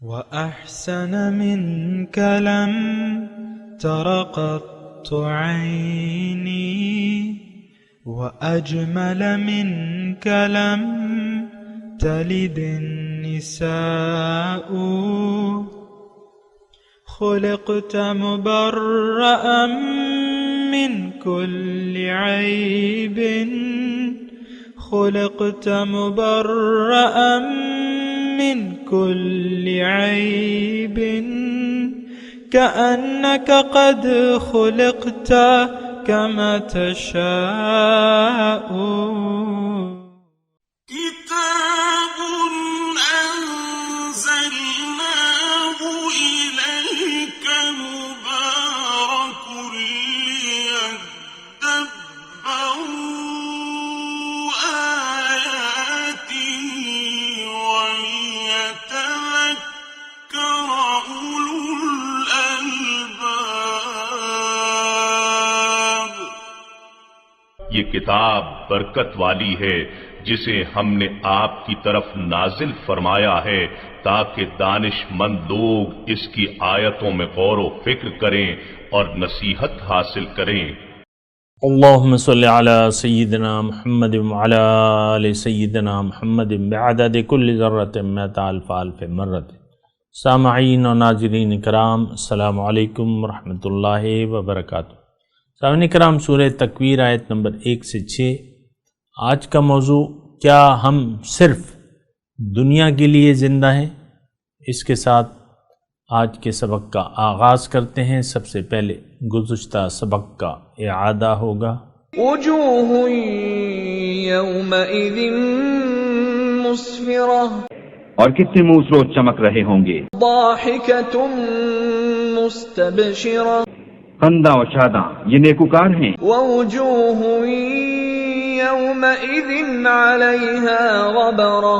وأحسن منك لم تر قط عيني وأجمل منك لم تلد النساء خلقت مبرأ من كل عيب خلقت مبرأ من كل عيب كأنك قد خلقت كما تشاء كتاب أنزلناه إليك مبارك ليدبروا آياته وليتذكر أولو الألباب۔ یہ کتاب برکت والی ہے جسے ہم نے آپ کی طرف نازل فرمایا ہے تاکہ دانش مند لوگ اس کی آیتوں میں غور و فکر کریں اور نصیحت حاصل کریں۔ اللہم صلی علی سیدنا محمد وعلی آل سیدنا محمد بعدد کل ذرۃ مئۃ الف الف مرۃ۔ سامعین و ناظرین کرام، السلام علیکم ورحمۃ اللہ وبرکاتہ۔ سامعین کرام، سورہ تکویر آیت نمبر 1 سے 6۔ آج کا موضوع، کیا ہم صرف دنیا کے لیے زندہ ہیں؟ اس کے ساتھ آج کے سبق کا آغاز کرتے ہیں۔ سب سے پہلے گزشتہ سبق کا اعادہ ہوگا۔ وجوہ یومئذ مسفرہ، اور کتنے منہ اس روز چمک رہے ہوں گے۔ ضاحکۃ مستبشرہ، خنداں و شاداں یہ نیکوکار ہیں۔ ووجوہ یومئذ علیہا غبرہ،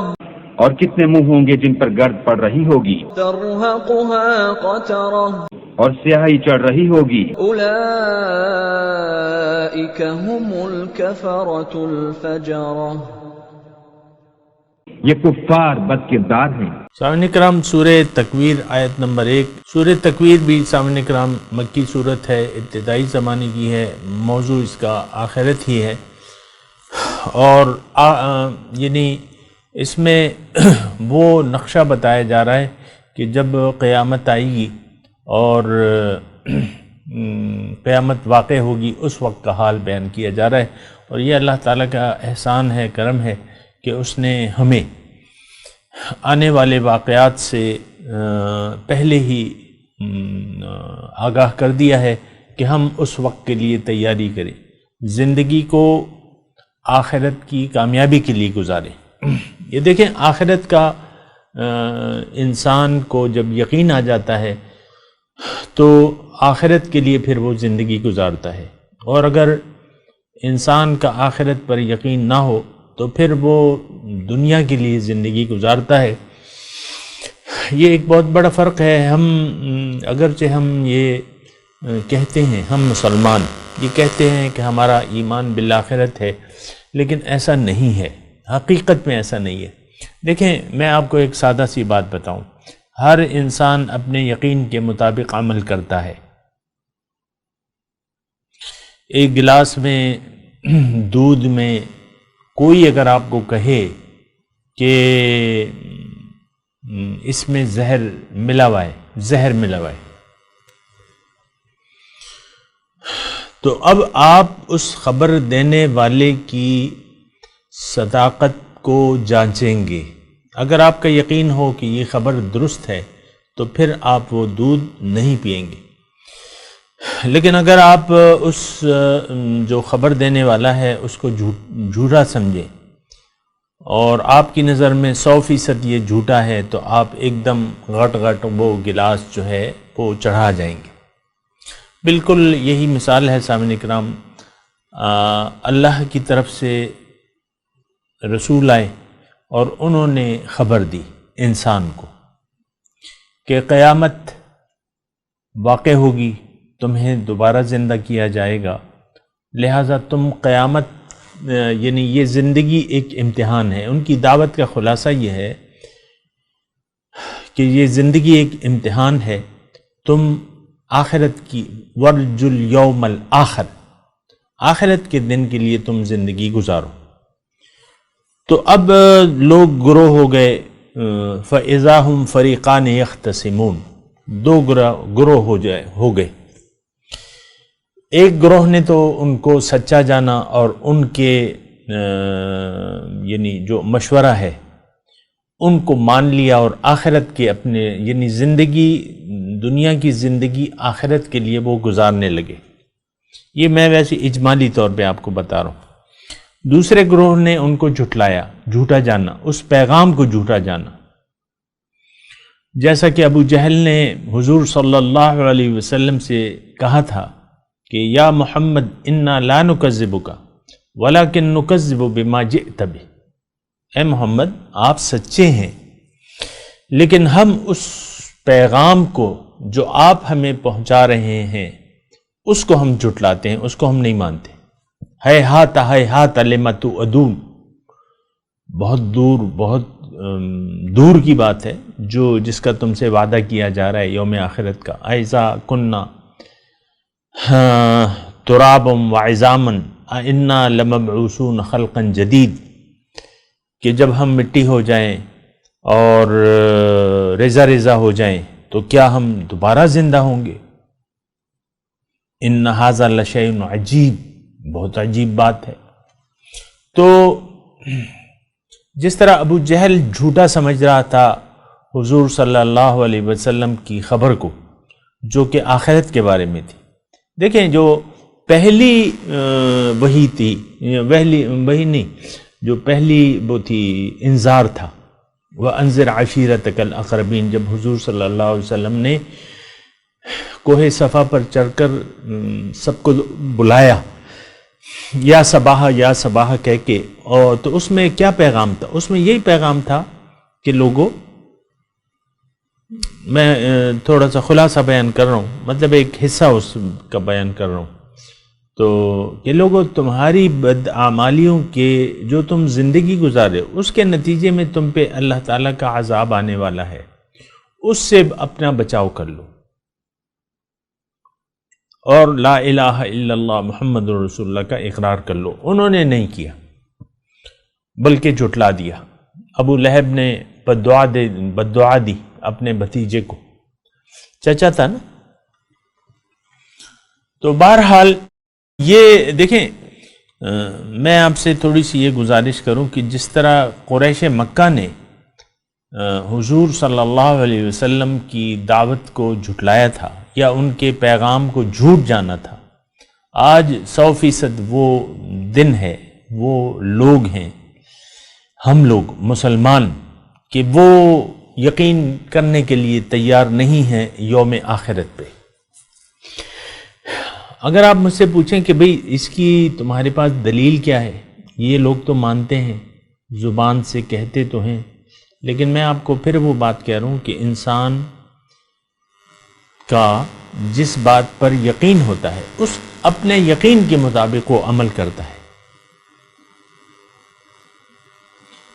اور کتنے منہ ہوں گے جن پر گرد پڑ رہی ہوگی۔ ترہقها قترہ، اور سیاہی چڑھ رہی ہوگی۔ اولئک هم الکفرۃ الفجرہ، یہ کفار بد کردار ہیں۔ سامعین کرام، سورہ تکویر آیت نمبر 1۔ سورہ تکویر بھی سامعین کرام مکی صورت ہے، ابتدائی زمانے کی ہے، موضوع اس کا آخرت ہی ہے، اور یعنی اس میں وہ نقشہ بتایا جا رہا ہے کہ جب قیامت آئے گی اور قیامت واقع ہوگی اس وقت کا حال بیان کیا جا رہا ہے۔ اور یہ اللہ تعالیٰ کا احسان ہے، کرم ہے کہ اس نے ہمیں آنے والے واقعات سے پہلے ہی آگاہ کر دیا ہے کہ ہم اس وقت کے لیے تیاری کریں، زندگی کو آخرت کی کامیابی کے لیے گزاریں۔ یہ دیکھیں، آخرت کا انسان کو جب یقین آ جاتا ہے تو آخرت کے لیے پھر وہ زندگی گزارتا ہے، اور اگر انسان کا آخرت پر یقین نہ ہو تو پھر وہ دنیا کے لیے زندگی گزارتا ہے۔ یہ ایک بہت بڑا فرق ہے۔ ہم اگرچہ ہم یہ کہتے ہیں، ہم مسلمان یہ کہتے ہیں کہ ہمارا ایمان بالآخرت ہے، لیکن ایسا نہیں ہے، حقیقت میں ایسا نہیں ہے۔ دیکھیں، میں آپ کو ایک سادہ سی بات بتاؤں، ہر انسان اپنے یقین کے مطابق عمل کرتا ہے۔ ایک گلاس میں دودھ میں کوئی اگر آپ کو کہے کہ اس میں زہر ملا ہوا ہے، تو اب آپ اس خبر دینے والے کی صداقت کو جانچیں گے۔ اگر آپ کا یقین ہو کہ یہ خبر درست ہے تو پھر آپ وہ دودھ نہیں پئیں گے، لیکن اگر آپ اس جو خبر دینے والا ہے اس کو جھوٹا سمجھیں اور آپ کی نظر میں 100% یہ جھوٹا ہے، تو آپ ایک دم غٹ وہ گلاس جو ہے وہ چڑھا جائیں گے۔ بالکل یہی مثال ہے سامعین کرام۔ اللہ کی طرف سے رسول آئے اور انہوں نے خبر دی انسان کو کہ قیامت واقع ہوگی، تمہیں دوبارہ زندہ کیا جائے گا، لہٰذا تم قیامت یعنی یہ زندگی ایک امتحان ہے۔ ان کی دعوت کا خلاصہ یہ ہے کہ یہ زندگی ایک امتحان ہے، تم آخرت کی ورج الیوم الآخر، آخرت کے دن کے لیے تم زندگی گزارو۔ تو اب لوگ گروہ ہو گئے، فَإِذَا هُمْ فَرِيقَانِ يَخْتَصِمُونَ، دو گروہ ہو گئے۔ ایک گروہ نے تو ان کو سچا جانا اور ان کے یعنی جو مشورہ ہے ان کو مان لیا، اور آخرت کے اپنے یعنی زندگی، دنیا کی زندگی آخرت کے لیے وہ گزارنے لگے۔ یہ میں ویسے اجمالی طور پہ آپ کو بتا رہا ہوں۔ دوسرے گروہ نے ان کو جھٹلایا، جھوٹا جانا، اس پیغام کو جھوٹا جانا، جیسا کہ ابو جہل نے حضور صلی اللہ علیہ وسلم سے کہا تھا کہ یا محمد انا لا نکذبک ولکن نکذب بما جئت بہ، اے محمد آپ سچے ہیں لیکن ہم اس پیغام کو جو آپ ہمیں پہنچا رہے ہیں اس کو ہم جھٹلاتے ہیں، اس کو ہم نہیں مانتے۔ ہیہات لما توعدون، بہت دور کی بات ہے جو جس کا تم سے وعدہ کیا جا رہا ہے یوم آخرت کا۔ اذا کننا ترابا وعظاما انا لمبعوثون خلقا جدید، کہ جب ہم مٹی ہو جائیں اور ریزہ ہو جائیں تو کیا ہم دوبارہ زندہ ہوں گے؟ ان ھذا لشیء عجیب، بہت عجیب بات ہے۔ تو جس طرح ابو جہل جھوٹا سمجھ رہا تھا حضور صلی اللہ علیہ وسلم کی خبر کو جو کہ آخرت کے بارے میں تھی، دیکھیں جو پہلی وحی تھی، وحی نہیں، جو پہلی وہ تھی انذار تھا، وَأَنذِرْ عَشِيرَتَكَ الْأَقْرَبِينَ، جب حضور صلی اللہ علیہ وسلم نے کوہ صفا پر چڑھ کر سب کو بلایا یا صباح کہہ کے، اور تو اس میں کیا پیغام تھا؟ اس میں یہی پیغام تھا کہ لوگوں، میں تھوڑا سا خلاصہ بیان کر رہا ہوں، مطلب ایک حصہ اس کا بیان کر رہا ہوں، تو کہ لوگوں تمہاری بدعمالیوں کے جو تم زندگی گزارے اس کے نتیجے میں تم پہ اللہ تعالیٰ کا عذاب آنے والا ہے، اس سے اپنا بچاؤ کر لو، اور لا الہ الا اللہ محمد رسول اللہ کا اقرار کر لو۔ انہوں نے نہیں کیا بلکہ جھٹلا دیا۔ ابو لہب نے بددعا دی اپنے بھتیجے کو، چچا تھا نا۔ تو بہرحال یہ دیکھیں، میں آپ سے تھوڑی سی یہ گزارش کروں کہ جس طرح قریش مکہ نے حضور صلی اللہ علیہ وسلم کی دعوت کو جھٹلایا تھا یا ان کے پیغام کو جھوٹ جانا تھا، آج 100% وہ دن ہے، وہ لوگ ہیں، ہم لوگ مسلمان، کہ وہ یقین کرنے کے لیے تیار نہیں ہیں یوم آخرت پہ۔ اگر آپ مجھ سے پوچھیں کہ بھئی اس کی تمہارے پاس دلیل کیا ہے، یہ لوگ تو مانتے ہیں، زبان سے کہتے تو ہیں، لیکن میں آپ کو پھر وہ بات کہہ رہا ہوں کہ انسان کا جس بات پر یقین ہوتا ہے اس اپنے یقین کے مطابق وہ عمل کرتا ہے۔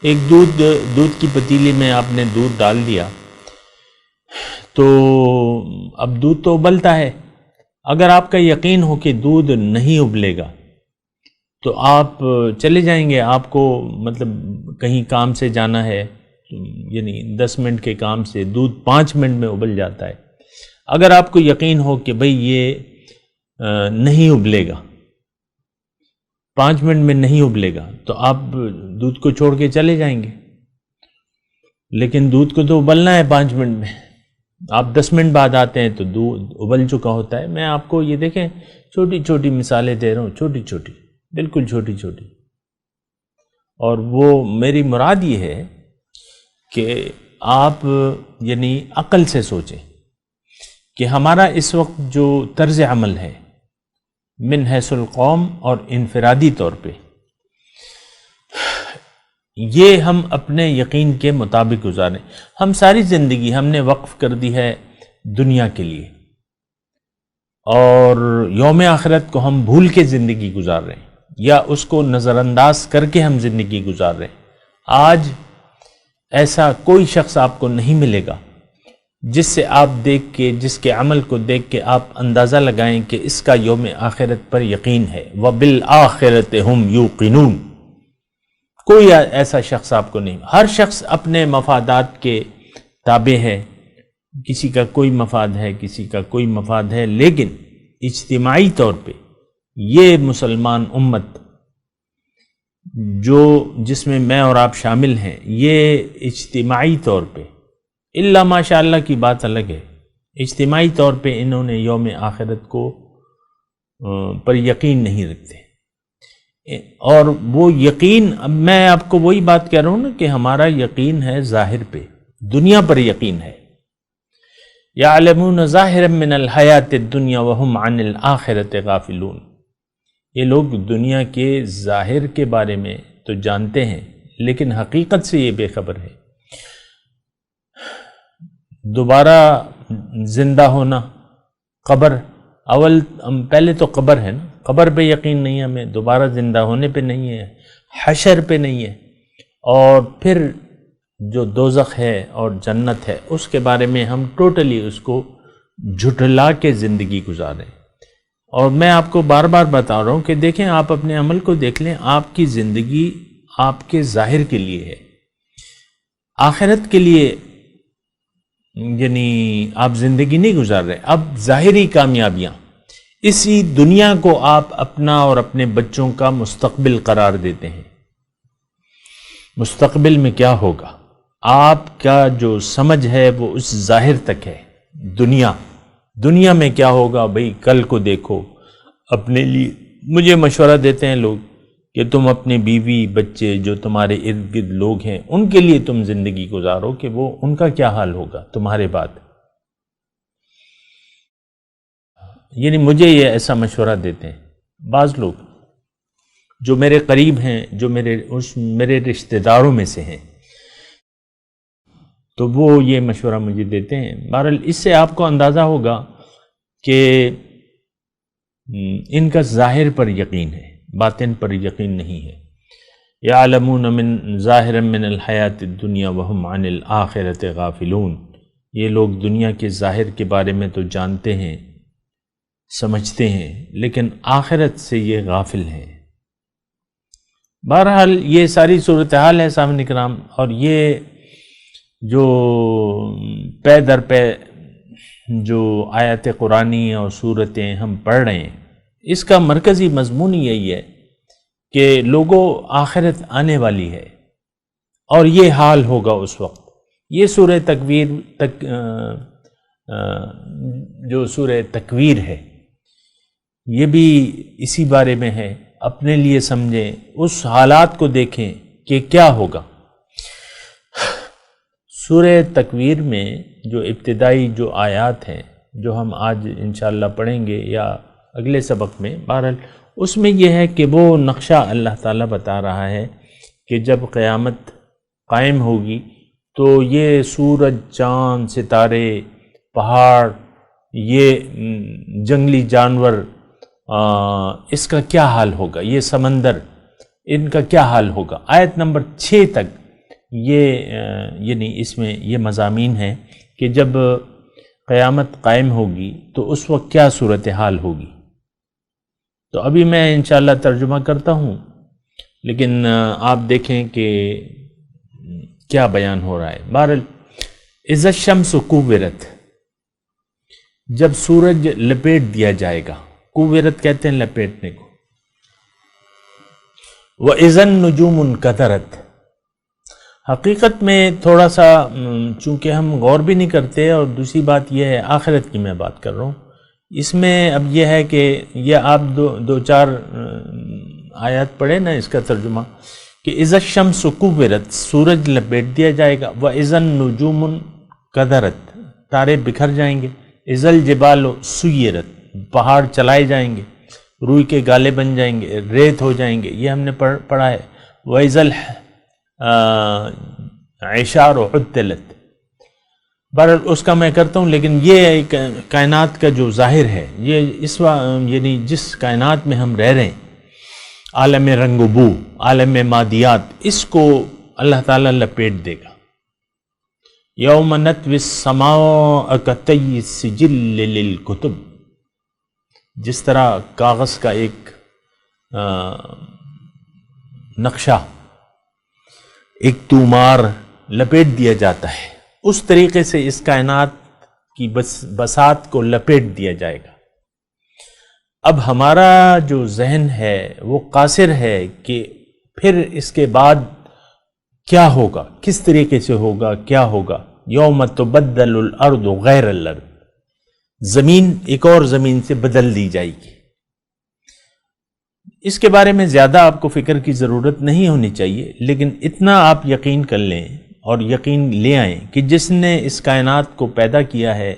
ایک دودھ کی پتیلی میں آپ نے دودھ ڈال دیا تو اب دودھ تو ابلتا ہے، اگر آپ کا یقین ہو کہ دودھ نہیں ابلے گا تو آپ چلے جائیں گے، آپ کو مطلب کہیں کام سے جانا ہے، یعنی 10 منٹ کے کام سے دودھ 5 منٹ میں ابل جاتا ہے۔ اگر آپ کو یقین ہو کہ بھئی یہ نہیں ابلے گا، 5 منٹ میں نہیں ابلے گا، تو آپ دودھ کو چھوڑ کے چلے جائیں گے، لیکن دودھ کو تو ابلنا ہے 5 منٹ میں، آپ 10 منٹ بعد آتے ہیں تو دودھ ابل چکا ہوتا ہے۔ میں آپ کو یہ دیکھیں چھوٹی چھوٹی مثالیں دے رہا ہوں، چھوٹی چھوٹی، بالکل چھوٹی چھوٹی، اور وہ میری مراد یہ ہے کہ آپ یعنی عقل سے سوچیں کہ ہمارا اس وقت جو طرز عمل ہے من حیث القوم اور انفرادی طور پہ، یہ ہم اپنے یقین کے مطابق گزاریں۔ ہم ساری زندگی ہم نے وقف کر دی ہے دنیا کے لیے، اور یوم آخرت کو ہم بھول کے زندگی گزار رہے ہیں یا اس کو نظر انداز کر کے ہم زندگی گزار رہے ہیں۔ آج ایسا کوئی شخص آپ کو نہیں ملے گا جس سے آپ دیکھ کے، جس کے عمل کو دیکھ کے آپ اندازہ لگائیں کہ اس کا یوم آخرت پر یقین ہے۔ وَبِالْآخِرَةِ هُمْ يُوقِنُونَ۔ کوئی ایسا شخص آپ کو نہیں، ہر شخص اپنے مفادات کے تابع ہے، کسی کا کوئی مفاد ہے، کسی کا کوئی مفاد ہے، لیکن اجتماعی طور پہ یہ مسلمان امت جس میں میں اور آپ شامل ہیں، یہ اجتماعی طور پہ الا ماشاء اللہ کی بات الگ ہے، اجتماعی طور پہ انہوں نے یوم آخرت کو پر یقین نہیں رکھتے۔ اور وہ یقین، اب میں آپ کو وہی بات کہہ رہا ہوں نا کہ ہمارا یقین ہے ظاہر پہ، دنیا پر یقین ہے۔ یعلمون ظاہرا من الحیات الدنیا وہم عن الآخرۃ غافلون۔ یہ لوگ دنیا کے ظاہر کے بارے میں تو جانتے ہیں لیکن حقیقت سے یہ بے خبر ہے۔ دوبارہ زندہ ہونا، قبر، پہلے تو قبر ہے نا، قبر پہ یقین نہیں ہے ہمیں، دوبارہ زندہ ہونے پہ نہیں ہے، حشر پہ نہیں ہے، اور پھر جو دوزخ ہے اور جنت ہے اس کے بارے میں ہم ٹوٹلی اس کو جھٹلا کے زندگی گزاریں۔ اور میں آپ کو بار بار بتا رہا ہوں کہ دیکھیں، آپ اپنے عمل کو دیکھ لیں، آپ کی زندگی آپ کے ظاہر کے لیے ہے، آخرت کے لیے یعنی آپ زندگی نہیں گزار رہے، اب ظاہری کامیابیاں، اسی دنیا کو آپ اپنا اور اپنے بچوں کا مستقبل قرار دیتے ہیں۔ مستقبل میں کیا ہوگا، آپ کا جو سمجھ ہے وہ اس ظاہر تک ہے۔ دنیا میں کیا ہوگا بھئی، کل کو دیکھو اپنے لیے۔ مجھے مشورہ دیتے ہیں لوگ کہ تم اپنے بیوی بچے جو تمہارے ارد گرد لوگ ہیں ان کے لیے تم زندگی گزارو کہ وہ ان کا کیا حال ہوگا تمہارے بعد۔ یعنی مجھے یہ ایسا مشورہ دیتے ہیں بعض لوگ جو میرے قریب ہیں، جو میرے رشتہ داروں میں سے ہیں، تو وہ یہ مشورہ مجھے دیتے ہیں۔ بہرحال اس سے آپ کو اندازہ ہوگا کہ ان کا ظاہر پر یقین ہے، باطن پر یقین نہیں ہے۔ یعلمون من ظاہرا من الحیات الدنیا وہم عن الآخرۃ غافلون۔ یہ لوگ دنیا کے ظاہر کے بارے میں تو جانتے ہیں، سمجھتے ہیں، لیکن آخرت سے یہ غافل ہیں۔ بہرحال یہ ساری صورتحال ہے سامعین کرام، اور یہ جو پے در پے جو آیات قرآنی اور صورتیں ہم پڑھ رہے ہیں، اس کا مرکزی مضمون یہی ہے کہ لوگوں آخرت آنے والی ہے اور یہ حال ہوگا اس وقت۔ یہ سورہ تکویر جو سورہ تکویر ہے یہ بھی اسی بارے میں ہے۔ اپنے لیے سمجھیں، اس حالات کو دیکھیں کہ کیا ہوگا۔ سورہ تکویر میں جو ابتدائی جو آیات ہیں جو ہم آج انشاءاللہ پڑھیں گے یا اگلے سبق میں، بہرحال اس میں یہ ہے کہ وہ نقشہ اللہ تعالیٰ بتا رہا ہے کہ جب قیامت قائم ہوگی تو یہ سورج، چاند، ستارے، پہاڑ، یہ جنگلی جانور، اس کا کیا حال ہوگا، یہ سمندر، ان کا کیا حال ہوگا۔ آیت نمبر 6 تک یعنی اس میں یہ مضامین ہیں کہ جب قیامت قائم ہوگی تو اس وقت کیا صورتحال ہوگی۔ تو ابھی میں انشاءاللہ ترجمہ کرتا ہوں، لیکن آپ دیکھیں کہ کیا بیان ہو رہا ہے۔ بہرحال اذا الشمس کوورت، جب سورج لپیٹ دیا جائے گا، کوورت کہتے ہیں لپیٹنے کو۔ وَإِذَا النُّجُومُ انْكَدَرَتْ، حقیقت میں تھوڑا سا چونکہ ہم غور بھی نہیں کرتے، اور دوسری بات یہ ہے آخرت کی میں بات کر رہا ہوں، اس میں اب یہ ہے کہ یہ آپ دو چار آیات پڑھیں نا اس کا ترجمہ، کہ اذا الشمس کوورت، سورج لپیٹ دیا جائے گا، واذا النجوم انکدرت، تارے بکھر جائیں گے، اذا الجبال سیرت، پہاڑ چلائے جائیں گے، روئی کے گالے بن جائیں گے، ریت ہو جائیں گے، یہ ہم نے پڑھا ہے۔ واذا العشار عطلت، بہرحال اس کا میں کرتا ہوں، لیکن یہ کائنات کا جو ظاہر ہے، یہ یعنی جس کائنات میں ہم رہ رہے ہیں، عالم رنگ و بو، عالم مادیات، اس کو اللہ تعالیٰ لپیٹ دے گا۔ یوم نطوی السماء کطی السجل للکتب، جس طرح کاغذ کا ایک نقشہ ایک تومار لپیٹ دیا جاتا ہے، اس طریقے سے اس کائنات کی بساط کو لپیٹ دیا جائے گا۔ اب ہمارا جو ذہن ہے وہ قاصر ہے کہ پھر اس کے بعد کیا ہوگا، کس طریقے سے ہوگا، کیا ہوگا۔ یوم تبدل الارض غیر الارض، زمین ایک اور زمین سے بدل دی جائے گی۔ اس کے بارے میں زیادہ آپ کو فکر کی ضرورت نہیں ہونی چاہیے، لیکن اتنا آپ یقین کر لیں اور یقین لے آئیں کہ جس نے اس کائنات کو پیدا کیا ہے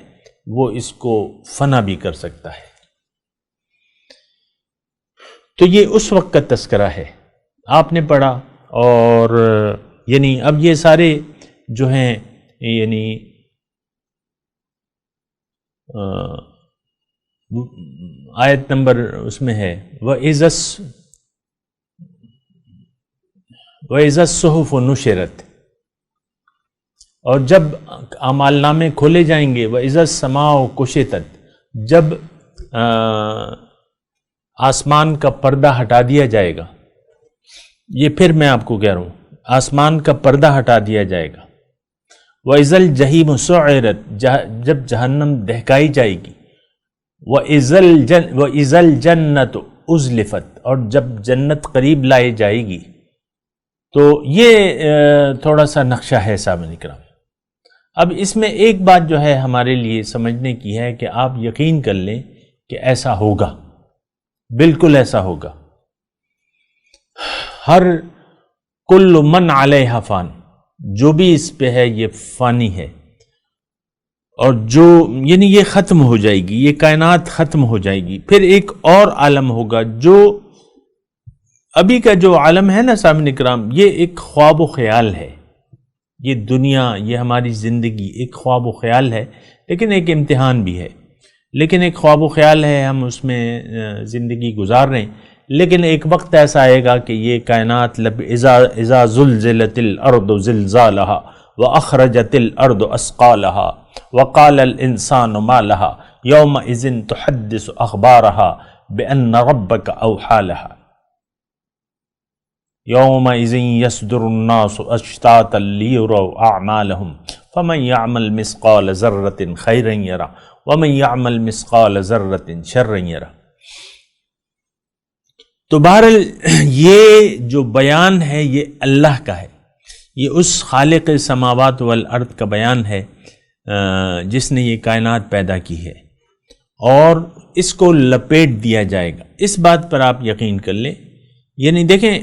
وہ اس کو فنا بھی کر سکتا ہے۔ تو یہ اس وقت کا تذکرہ ہے، آپ نے پڑھا، اور یعنی اب یہ سارے جو ہیں یعنی آیت نمبر اس میں ہے وَإِذَا الصُّحُفُ نُشِرَتْ، اور جب اعمال نامے کھولے جائیں گے، وَإِذَا السَّمَاءُ كُشِطَتْ، جب آسمان کا پردہ ہٹا دیا جائے گا۔ یہ پھر میں آپ کو کہہ رہا ہوں، آسمان کا پردہ ہٹا دیا جائے گا۔ وَإِذَا الْجَحِيمُ سُعِرَتْ، جب جہنم دہکائی جائے گی۔ وَإِذَا الْجَنَّةُ أُزْلِفَتْ، اور جب جنت قریب لائی جائے گی۔ تو یہ تھوڑا سا نقشہ ہے سامعین کرام۔ اب اس میں ایک بات جو ہے ہمارے لیے سمجھنے کی ہے کہ آپ یقین کر لیں کہ ایسا ہوگا، بالکل ایسا ہوگا۔ ہر کل من علیہا فان، جو بھی اس پہ ہے یہ فانی ہے، اور جو یعنی یہ ختم ہو جائے گی، یہ کائنات ختم ہو جائے گی۔ پھر ایک اور عالم ہوگا، جو ابھی کا جو عالم ہے نا سامعین کرام، یہ ایک خواب و خیال ہے۔ یہ دنیا، یہ ہماری زندگی ایک خواب و خیال ہے، لیکن ایک امتحان بھی ہے، لیکن ایک خواب و خیال ہے، ہم اس میں زندگی گزار رہے ہیں۔ لیکن ایک وقت ایسا آئے گا کہ یہ کائنات اذا زلزلت الارض زلزالہا واخرجت الارض اثقالہا وقال الانسان ما لها یومئذ تحدث اخبارها بان ربک اوحی لها یومئذ یصدر الناس اشتاتا لیروا اعمالهم فمن یعمل مثقال ذرۃ خیرا یرہ ومن یعمل مثقال ذرۃ شرا یرہ۔ تو بہرحال یہ جو بیان ہے یہ اللہ کا ہے، یہ اس خالق سماوات والارض کا بیان ہے جس نے یہ کائنات پیدا کی ہے، اور اس کو لپیٹ دیا جائے گا۔ اس بات پر آپ یقین کر لیں۔ یعنی دیکھیں،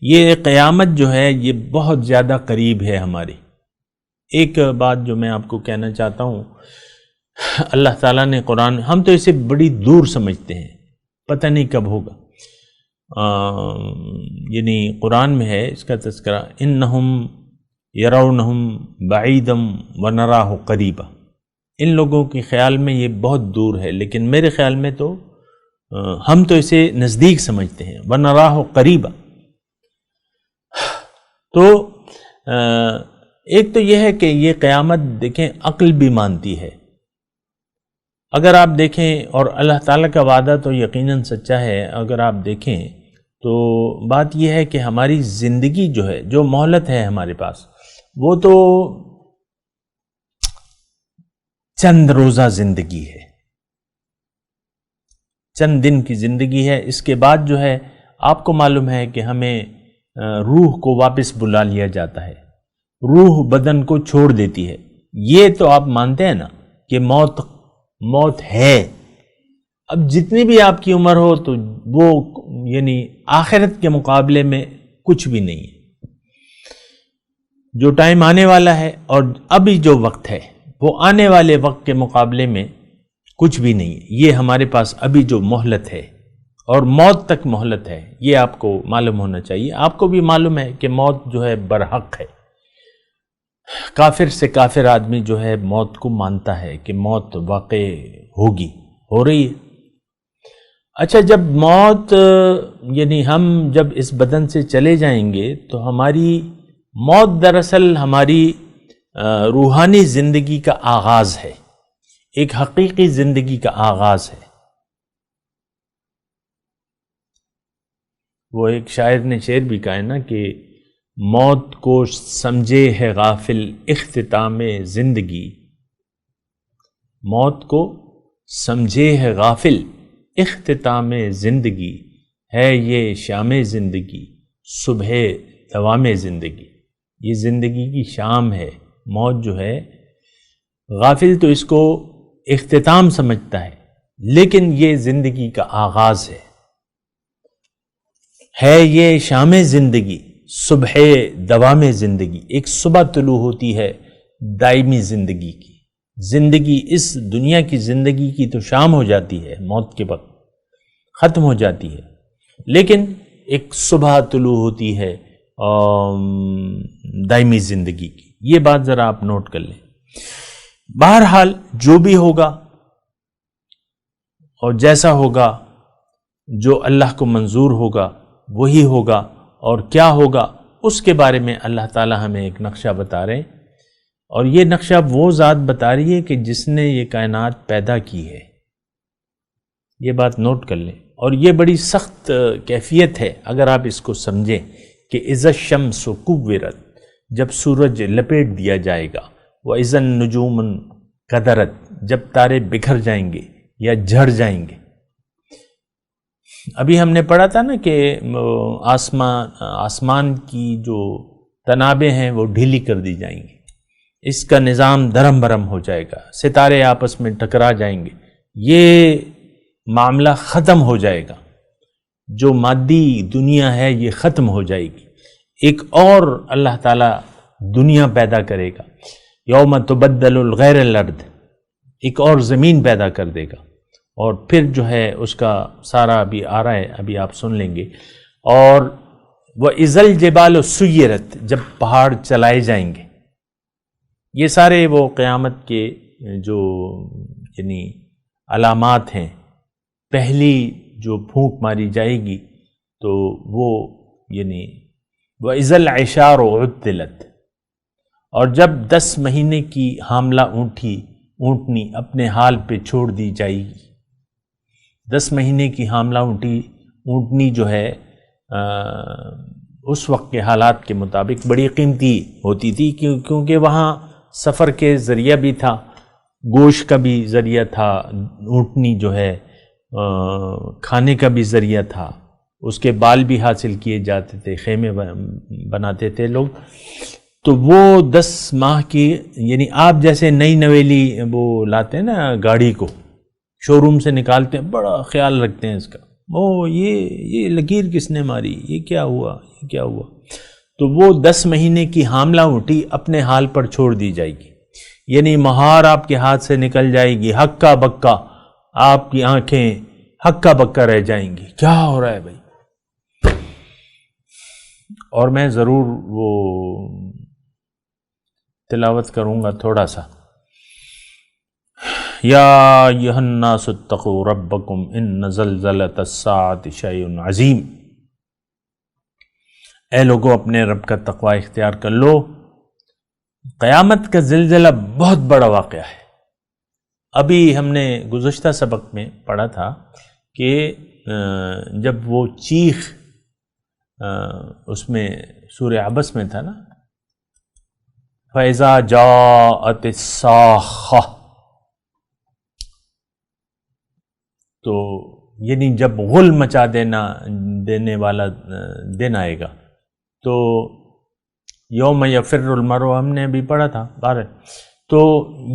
یہ قیامت جو ہے یہ بہت زیادہ قریب ہے ہماری۔ ایک بات جو میں آپ کو کہنا چاہتا ہوں، اللہ تعالیٰ نے قرآن، ہم تو اسے بڑی دور سمجھتے ہیں، پتہ نہیں کب ہوگا۔ یعنی قرآن میں ہے اس کا تذکرہ، انہم یرونہم بعیدم ونراہ قریبا، ان لوگوں کے خیال میں یہ بہت دور ہے، لیکن میرے خیال میں تو ہم تو اسے نزدیک سمجھتے ہیں، ونراہ قریبا۔ تو ایک تو یہ ہے کہ یہ قیامت دیکھیں عقل بھی مانتی ہے۔ اگر آپ دیکھیں، اور اللہ تعالیٰ کا وعدہ تو یقیناً سچا ہے، اگر آپ دیکھیں تو بات یہ ہے کہ ہماری زندگی جو ہے، جو مہلت ہے ہمارے پاس، وہ تو چند روزہ زندگی ہے، چند دن کی زندگی ہے۔ اس کے بعد جو ہے آپ کو معلوم ہے کہ ہمیں روح کو واپس بلا لیا جاتا ہے، روح بدن کو چھوڑ دیتی ہے۔ یہ تو آپ مانتے ہیں نا کہ موت ہے۔ اب جتنی بھی آپ کی عمر ہو تو وہ یعنی آخرت کے مقابلے میں کچھ بھی نہیں ہے۔ جو ٹائم آنے والا ہے اور ابھی جو وقت ہے وہ آنے والے وقت کے مقابلے میں کچھ بھی نہیں ہے۔ یہ ہمارے پاس ابھی جو مہلت ہے، اور موت تک مہلت ہے، یہ آپ کو معلوم ہونا چاہیے۔ آپ کو بھی معلوم ہے کہ موت جو ہے برحق ہے۔ کافر سے کافر آدمی جو ہے موت کو مانتا ہے کہ موت واقع ہوگی، ہو رہی ہے۔ اچھا، جب موت یعنی ہم جب اس بدن سے چلے جائیں گے تو ہماری موت دراصل ہماری روحانی زندگی کا آغاز ہے، ایک حقیقی زندگی کا آغاز ہے۔ وہ ایک شاعر نے شعر بھی کہا ہے نا کہ موت کو سمجھے ہے غافل اختتام زندگی، موت کو سمجھے ہے غافل اختتام زندگی، ہے یہ شام زندگی صبح دوام زندگی۔ یہ زندگی کی شام ہے، موت جو ہے، غافل تو اس کو اختتام سمجھتا ہے، لیکن یہ زندگی کا آغاز ہے یہ شام زندگی صبح دوام زندگی۔ ایک صبح طلوع ہوتی ہے دائمی زندگی کی، زندگی اس دنیا کی زندگی کی تو شام ہو جاتی ہے، موت کے وقت ختم ہو جاتی ہے، لیکن ایک صبح طلوع ہوتی ہے دائمی زندگی کی۔ یہ بات ذرا آپ نوٹ کر لیں۔ بہرحال جو بھی ہوگا اور جیسا ہوگا، جو اللہ کو منظور ہوگا وہی ہوگا، اور کیا ہوگا اس کے بارے میں اللہ تعالی ہمیں ایک نقشہ بتا رہے ہیں، اور یہ نقشہ وہ ذات بتا رہی ہے کہ جس نے یہ کائنات پیدا کی ہے۔ یہ بات نوٹ کر لیں، اور یہ بڑی سخت کیفیت ہے اگر آپ اس کو سمجھیں کہ اذا الشمس کورت، جب سورج لپیٹ دیا جائے گا، وَإِذَا النُّجُومُ انْكَدَرَتْ، جب تارے بکھر جائیں گے یا جھڑ جائیں گے۔ ابھی ہم نے پڑھا تھا نا کہ آسمان کی جو تنابیں ہیں وہ ڈھیلی کر دی جائیں گی، اس کا نظام دھرم برم ہو جائے گا، ستارے آپس میں ٹکرا جائیں گے، یہ معاملہ ختم ہو جائے گا، جو مادی دنیا ہے یہ ختم ہو جائے گی۔ ایک اور اللہ تعالیٰ دنیا پیدا کرے گا، یوم تبدل الغیر الارض، ایک اور زمین پیدا کر دے گا، اور پھر جو ہے اس کا سارا ابھی آ رہا ہے، ابھی آپ سن لیں گے۔ اور وَإِذَا الْجِبَالُ سُيِّرَتْ، جب پہاڑ چلائے جائیں گے۔ یہ سارے وہ قیامت کے جو یعنی علامات ہیں۔ پہلی جو پھونک ماری جائے گی تو وہ یعنی وَإِذَا الْعِشَارُ عُطِّلَتْ، اور جب 10 مہینے کی حاملہ اونٹنی اپنے حال پہ چھوڑ دی جائے گی۔ 10 مہینے کی حاملہ اونٹنی جو ہے اس وقت کے حالات کے مطابق بڑی قیمتی ہوتی تھی، کیونکہ وہاں سفر کے ذریعہ بھی تھا، گوشت کا بھی ذریعہ تھا، اونٹنی جو ہے کھانے کا بھی ذریعہ تھا، اس کے بال بھی حاصل کیے جاتے تھے، خیمے بناتے تھے لوگ۔ تو وہ 10 ماہ کی یعنی آپ جیسے نئی نویلی وہ لاتے ہیں نا گاڑی کو، شو روم سے نکالتے ہیں، بڑا خیال رکھتے ہیں اس کا، یہ لکیر کس نے ماری، یہ کیا ہوا، یہ کیا ہوا۔ تو وہ 10 مہینے کی حاملہ اونٹی اپنے حال پر چھوڑ دی جائے گی، یعنی مہار آپ کے ہاتھ سے نکل جائے گی، ہکا بکا آپ کی آنکھیں ہکا بکا رہ جائیں گی، کیا ہو رہا ہے بھائی۔ اور میں ضرور وہ تلاوت کروں گا تھوڑا سا۔ یا ایھا الناس اتقوا ربکم ان زلزلۃ الساعۃ شیء عظیم، اے لوگوں اپنے رب کا تقوی اختیار کر لو، قیامت کا زلزلہ بہت بڑا واقعہ ہے۔ ابھی ہم نے گزشتہ سبق میں پڑھا تھا کہ جب وہ چیخ اس میں سورہ عبس میں تھا نا، فَإِذَا جَاءَتِ الصَّاخَّةُ، تو یعنی جب غل مچا دینے والا دن آئے گا، تو یوم یفر المرء ہم نے ابھی پڑھا تھا بارہ۔ تو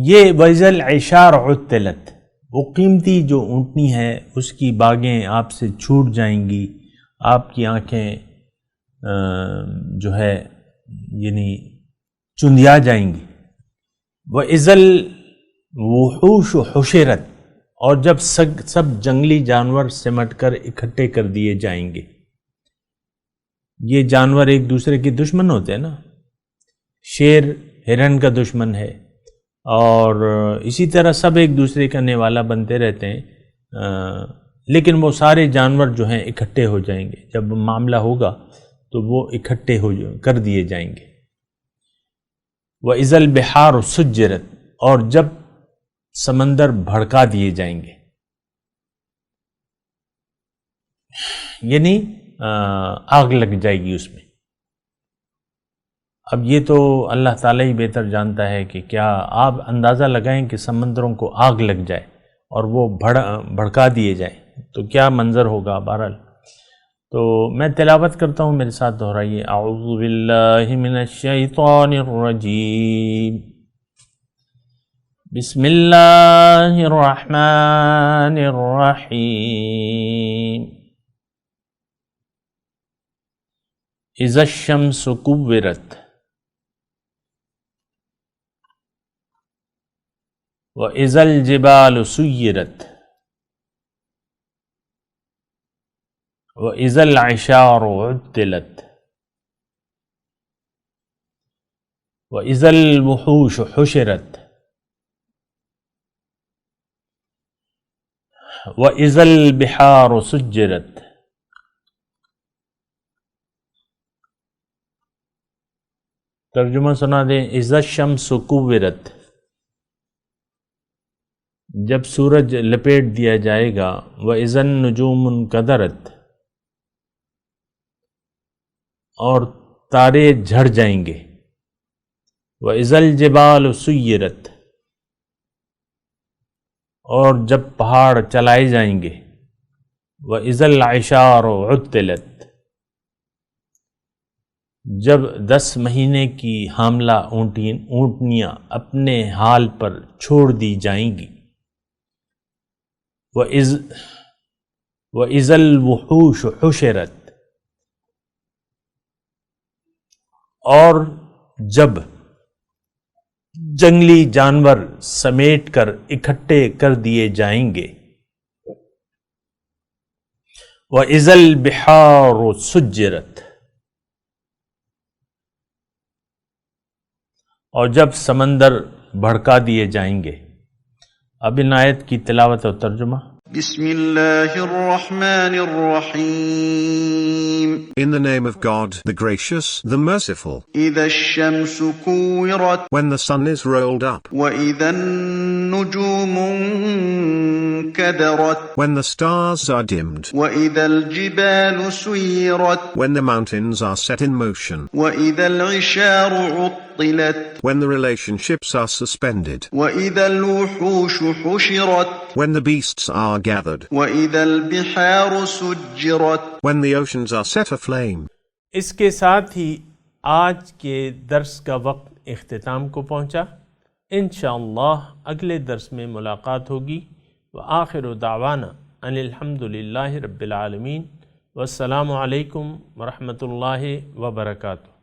یہ وَإِذَا الْعِشَارُ عُطِّلَتْ، وہ قیمتی جو اونٹنی ہے اس کی باغیں آپ سے چھوٹ جائیں گی، آپ کی آنکھیں جو ہے یعنی چندیا جائیں گی۔ وَإِذَا الْوُحُوشُ حُشِرَتْ، اور جب سب جنگلی جانور سمٹ کر اکٹھے کر دیے جائیں گے۔ یہ جانور ایک دوسرے کے دشمن ہوتے ہیں نا، شیر ہرن کا دشمن ہے، اور اسی طرح سب ایک دوسرے کا نوالا بنتے رہتے ہیں، لیکن وہ سارے جانور جو ہیں اکٹھے ہو جائیں گے، جب معاملہ ہوگا تو وہ اکٹھے کر دیے جائیں گے۔ وَإِذَا الْبِحَارُ سُجِّرَتْ، اور جب سمندر بھڑکا دیے جائیں گے، یعنی آگ لگ جائے گی اس میں۔ اب یہ تو اللہ تعالیٰ ہی بہتر جانتا ہے کہ کیا آپ اندازہ لگائیں کہ سمندروں کو آگ لگ جائے اور وہ بھڑکا دیے جائیں تو کیا منظر ہوگا۔ بہرحال تو میں تلاوت کرتا ہوں، میرے ساتھ دہرائیے۔ اعوذ باللہ من الشیطان الرجیم، بسم اللہ الرحمن الرحیم۔ اذا الشمس کورت وَإِذَا الْجِبَالُ سُيِّرَتْ وَإِذَا الْعِشَارُ عُطِّلَتْ وَإِذَا الْوُحُوشُ حُشِرَتْ وَإِذَا الْبِحَارُ سُجِّرَتْ۔ ترجمہ سنا دیں۔ اذا الشمس کورت، جب سورج لپیٹ دیا جائے گا، وَإِذَا النُّجُومُ انْكَدَرَتْ، اور تارے جھڑ جائیں گے، وَإِذَا الْجِبَالُ سُيِّرَتْ، اور جب پہاڑ چلائے جائیں گے، وَإِذَا الْعِشَارُ عُطِّلَتْ، جب 10 مہینے کی حاملہ اونٹنیاں اپنے حال پر چھوڑ دی جائیں گی، وَإِذَا الْوُحُوشُ حُشِرَتْ، اور جب جنگلی جانور سمیٹ کر اکٹھے کر دیے جائیں گے، وَإِذَا الْبِحَارُ سُجِّرَتْ، اور جب سمندر بھڑکا دیے جائیں گے۔ اب ان آیت کی تلاوت اور ترجمہ۔ بسم اللہ الرحمن الرحیم۔ In the name of God, the gracious, the merciful. اذا الشمس كورت When the sun is rolled up, وإذا النجوم انكدرت when the stars are dimmed, وإذا الجبال سيرت when the mountains are set in motion, وإذا العشار عطلت when the relationships are suspended, وإذا الوحوش حشرت when the beasts are gathered, وإذا البحار سجرت۔ when the oceans are set aflame. اس کے ساتھ ہی آج کے درس کا وقت اختتام کو پہنچا۔ انشاءاللہ اگلے درس میں ملاقات ہوگی۔ وآخر دعوانا ان الحمدللہ رب العالمین، والسلام علیکم ورحمۃ اللہ وبرکاتہ۔